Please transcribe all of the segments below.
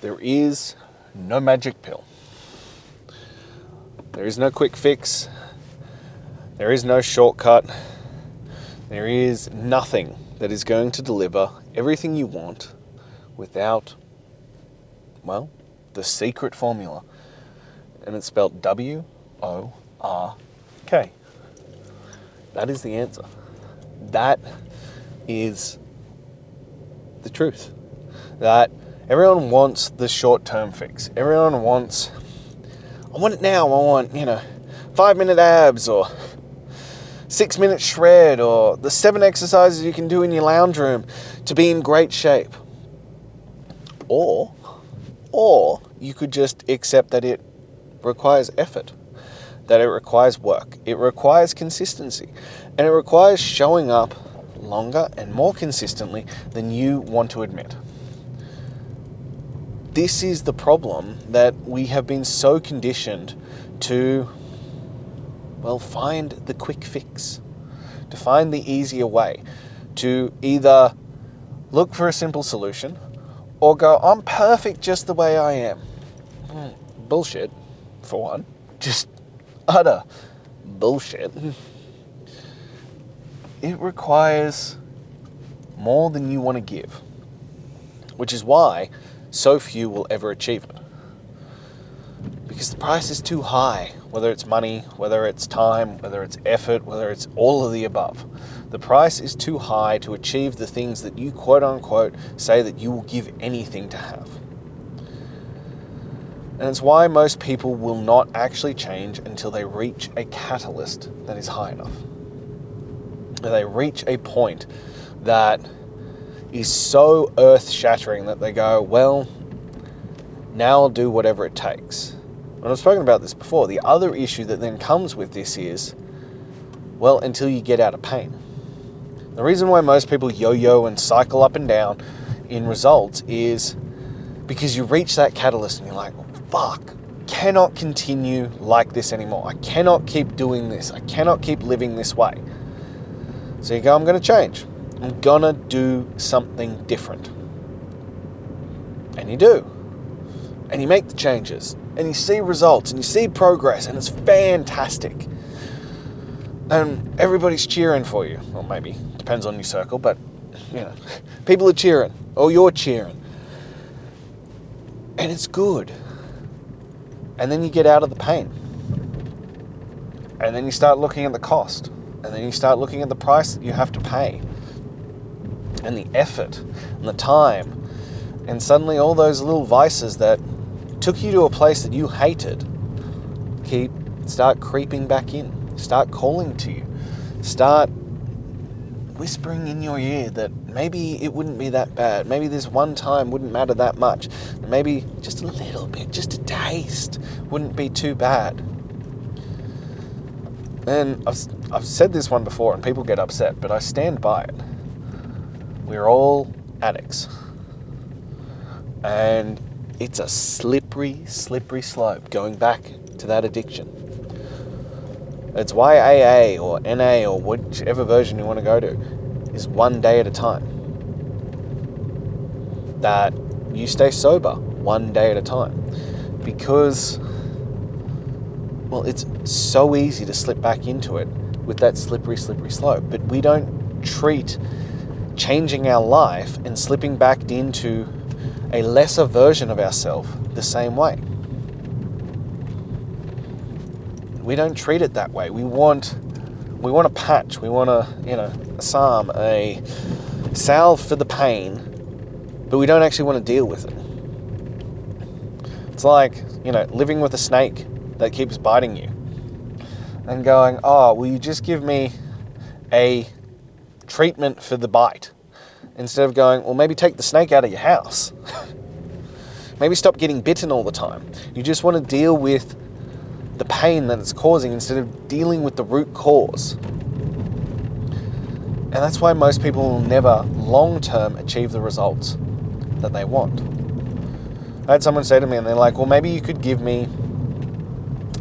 There is no magic pill. There is no quick fix. There is no shortcut. There is nothing that is going to deliver everything you want without, well, the secret formula. And it's spelled W-O-R-K. That is the answer. That is the truth. That everyone wants the short-term fix. Everyone wants, I want it now. I want, 5-minute abs or 6-minute shred or the 7 exercises you can do in your lounge room to be in great shape. Or you could just accept that it requires effort, that it requires work, it requires consistency, and it requires showing up longer and more consistently than you want to admit. This is the problem, that we have been so conditioned to, find the quick fix, to find the easier way, to either look for a simple solution or go, I'm perfect just the way I am. Bullshit, for one. Just utter bullshit. It requires more than you want to give, which is why so few will ever achieve it. Because the price is too high, whether it's money, whether it's time, whether it's effort, whether it's all of the above. The price is too high to achieve the things that you quote unquote say that you will give anything to have. And it's why most people will not actually change until they reach a catalyst that is high enough. They reach a point that is so earth-shattering that they go, well, now I'll do whatever it takes. And I've spoken about this before. The other issue that then comes with this is, well, until you get out of pain. The reason why most people yo-yo and cycle up and down in results is because you reach that catalyst and you're like, fuck, cannot continue like this anymore. I cannot keep doing this. I cannot keep living this way. So you go, I'm going to change. I'm going to do something different. And you do. And you make the changes. And you see results. And you see progress. And it's fantastic. And everybody's cheering for you. Well, maybe. Depends on your circle. But, people are cheering. Or you're cheering. And it's good. And then you get out of the pain. And then you start looking at the cost. And then you start looking at the price that you have to pay. And the effort. And the time. And suddenly all those little vices that took you to a place that you hated start creeping back in. Start calling to you. Start whispering in your ear that maybe it wouldn't be that bad. Maybe this one time wouldn't matter that much. Maybe just a little bit, just a taste wouldn't be too bad. And I've said this one before and people get upset, but I stand by it. We're all addicts. And it's a slippery, slippery slope going back to that addiction. It's why AA or NA or whichever version you want to go to is one day at a time. That you stay sober one day at a time. Because, it's so easy to slip back into it with that slippery, slippery slope. But we don't treat changing our life and slipping back into a lesser version of ourselves the same way. We don't treat it that way. We want a patch. We want a psalm, a salve for the pain, but we don't actually want to deal with it. It's like, living with a snake that keeps biting you and going, oh, will you just give me a treatment for the bite? Instead of going, well, maybe take the snake out of your house. Maybe stop getting bitten all the time. You just want to deal with the pain that it's causing instead of dealing with the root cause. And that's why most people will never long-term achieve the results that they want. I had someone say to me, and they're like, well, maybe you could give me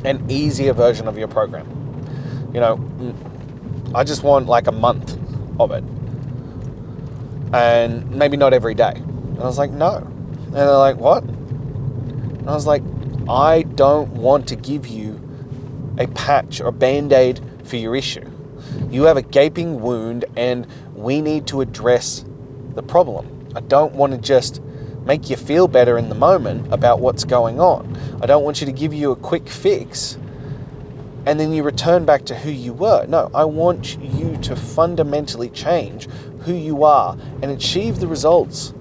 an easier version of your program. I just want like a month of it. And maybe not every day. And I was like, no. And they're like, what? And I was like, I don't want to give you a patch or a band-aid for your issue. You have a gaping wound and we need to address the problem. I don't want to just make you feel better in the moment about what's going on. I don't want you to give you a quick fix and then you return back to who you were. No, I want you to fundamentally change who you are and achieve the results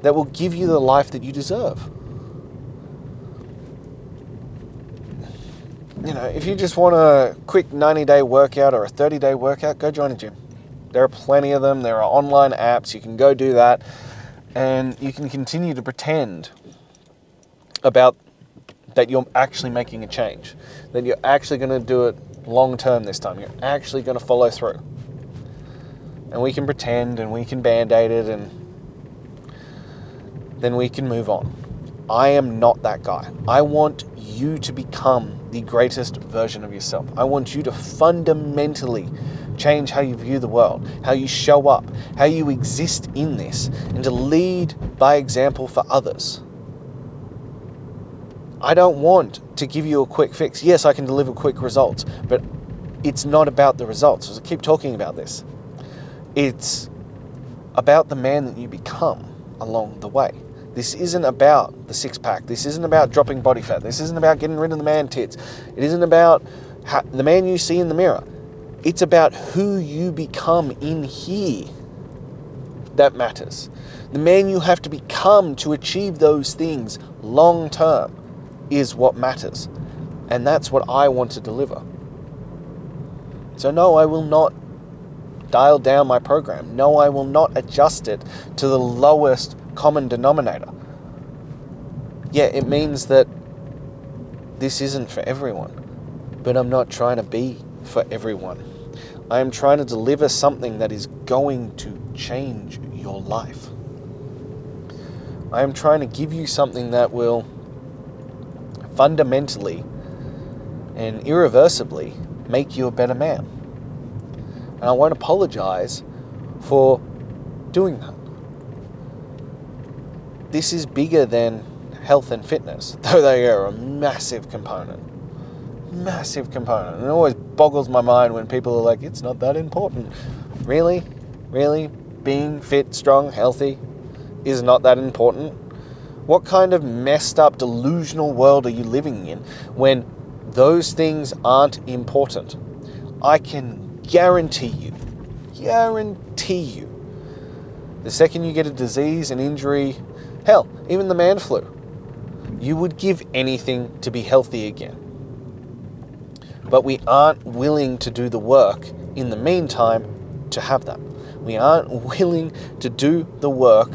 that will give you the life that you deserve. If you just want a quick 90-day workout or a 30-day workout, go join a gym. There are plenty of them. There are online apps. You can go do that. And you can continue to pretend about that you're actually making a change, that you're actually going to do it long term this time. You're actually going to follow through. And we can pretend and we can band-aid it and then we can move on. I am not that guy. I want you to become the greatest version of yourself. I want you to fundamentally change how you view the world, how you show up, how you exist in this, and to lead by example for others. I don't want to give you a quick fix. Yes, I can deliver quick results, but it's not about the results. As I keep talking about this, it's about the man that you become along the way. This isn't about the six-pack. This isn't about dropping body fat. This isn't about getting rid of the man tits. It isn't about the man you see in the mirror. It's about who you become in here that matters. The man you have to become to achieve those things long term is what matters. And that's what I want to deliver. So no, I will not dial down my program. No, I will not adjust it to the lowest common denominator. Yeah, it means that this isn't for everyone, but I'm not trying to be for everyone. I am trying to deliver something that is going to change your life. I am trying to give you something that will fundamentally and irreversibly make you a better man. And I won't apologize for doing that. This is bigger than health and fitness, though they are a massive component. Massive component. And it always boggles my mind when people are like, it's not that important. Really? Really? Being fit, strong, healthy is not that important? What kind of messed up, delusional world are you living in when those things aren't important? I can guarantee you, the second you get a disease, an injury, hell, even the man flu, you would give anything to be healthy again. But we aren't willing to do the work in the meantime to have that. We aren't willing to do the work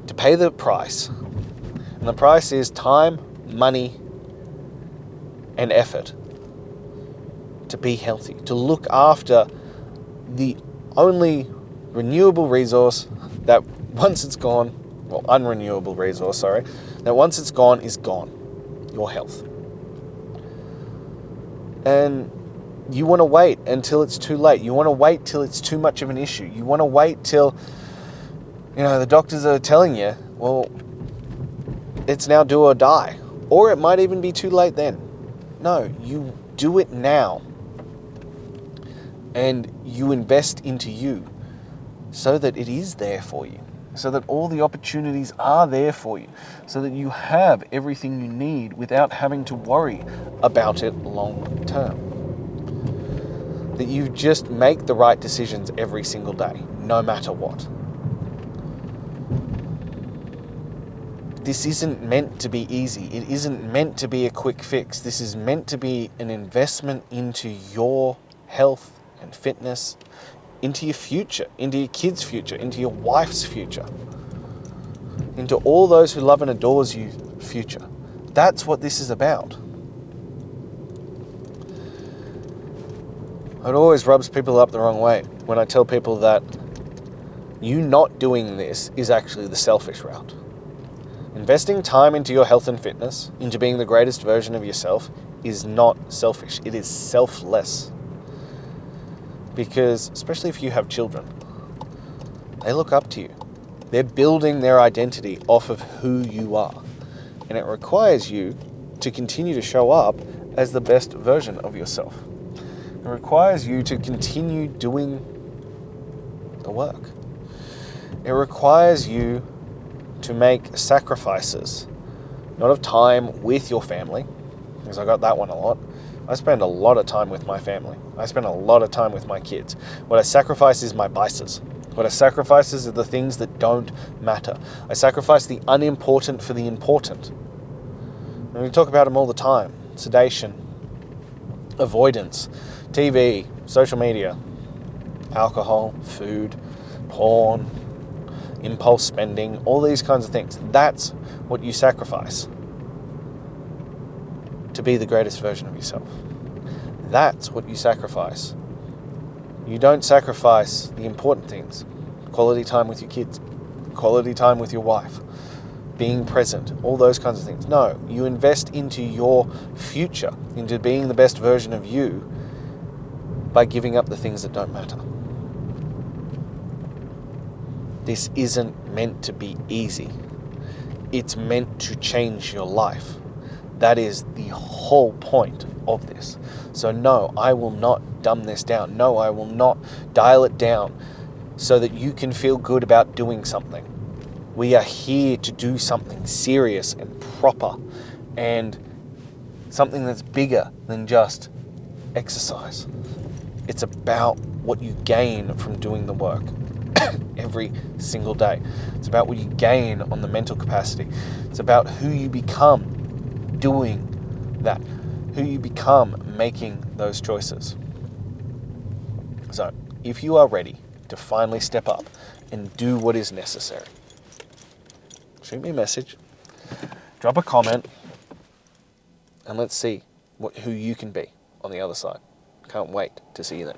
to pay the price. And the price is time, money, and effort to be healthy, to look after the only renewable resource that once it's gone, well, unrenewable resource, sorry, that once it's gone is gone, your health. And you want to wait until it's too late. You want to wait till it's too much of an issue. You want to wait till, the doctors are telling you, well, it's now do or die. Or it might even be too late then. No, you do it now. And you invest into you so that it is there for you. So that all the opportunities are there for you. So that you have everything you need without having to worry about it long term. That you just make the right decisions every single day, no matter what. This isn't meant to be easy. It isn't meant to be a quick fix. This is meant to be an investment into your health and fitness, into your future, into your kids' future, into your wife's future, into all those who love and adores you future. That's what this is about. It always rubs people up the wrong way when I tell people that you not doing this is actually the selfish route. Investing time into your health and fitness, into being the greatest version of yourself, is not selfish. It is selfless. Because, especially if you have children, they look up to you. They're building their identity off of who you are. And it requires you to continue to show up as the best version of yourself. It requires you to continue doing the work. It requires you to make sacrifices, not of time with your family, because I got that one a lot. I spend a lot of time with my family. I spend a lot of time with my kids. What I sacrifice is my vices. What I sacrifice is the things that don't matter. I sacrifice the unimportant for the important. And we talk about them all the time. Sedation, avoidance, TV, social media, alcohol, food, porn, impulse spending, all these kinds of things. That's what you sacrifice to be the greatest version of yourself. That's what you sacrifice. You don't sacrifice the important things. Quality time with your kids, quality time with your wife, being present, all those kinds of things. No, you invest into your future, into being the best version of you by giving up the things that don't matter. This isn't meant to be easy. It's meant to change your life. That is the whole point of this. So no, I will not dumb this down. No, I will not dial it down so that you can feel good about doing something. We are here to do something serious and proper and something that's bigger than just exercise. It's about what you gain from doing the work every single day. It's about what you gain on the mental capacity. It's about who you become doing that, who you become making those choices. So, if you are ready to finally step up and do what is necessary, shoot me a message, drop a comment, and let's see who you can be on the other side. Can't wait to see you then.